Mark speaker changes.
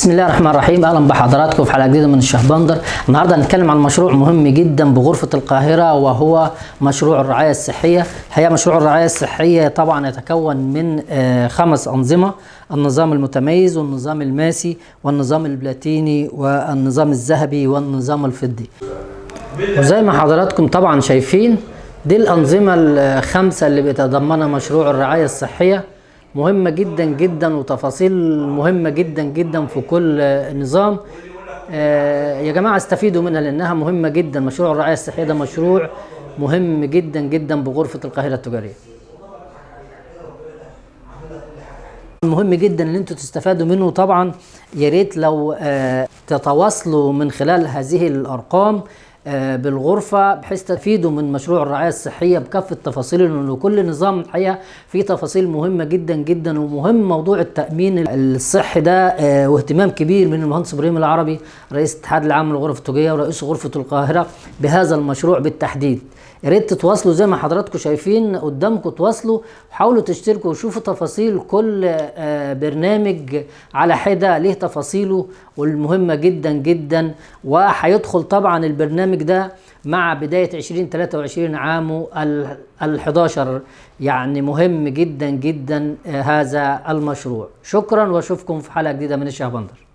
Speaker 1: بسم الله الرحمن الرحيم. اهلا بحضراتكم في حلقه جديده من الشهبندر. النهارده هنتكلم عن مشروع مهم جدا بغرفه القاهره، وهو مشروع الرعايه الصحيه. الحقيقه مشروع الرعايه الصحيه طبعا يتكون من 5 انظمه: النظام المتميز والنظام الماسي والنظام البلاتيني والنظام الذهبي والنظام الفضي. وزي ما حضراتكم طبعا شايفين، دي الانظمه ال5 اللي بيتضمنها مشروع الرعايه الصحيه. مهمة جدا جدا وتفاصيل مهمة جدا جدا في كل نظام. يا جماعة استفيدوا منها لأنها مهمة جدا. مشروع الرعاية الصحية ده مشروع مهم جدا جدا بغرفة القاهرة التجارية. مهم جدا ان انتوا تستفادوا منه. طبعا يا ريت لو تتواصلوا من خلال هذه الارقام بالغرفة بحيث تفيدوا من مشروع الرعاية الصحية بكافة تفاصيله، لأنه كل نظام الحقيقة فيه تفاصيل مهمة جدا جدا. ومهم موضوع التأمين الصحي ده واهتمام كبير من المهندس إبراهيم العربي رئيس الاتحاد العام للغرف التجارية ورئيس غرفة القاهرة بهذا المشروع بالتحديد. يا ريت تتواصلوا زي ما حضراتكم شايفين قدامكم، تواصلوا وحاولوا تشتركوا وشوفوا تفاصيل كل برنامج على حدة ليه تفاصيله والمهمة جدا جدا. وهيدخل طبعا البرنامج ده مع بداية 2023 عامه ال11. يعني مهم جدا جدا هذا المشروع. شكرا واشوفكم في حلقة جديدة من الشهبندر.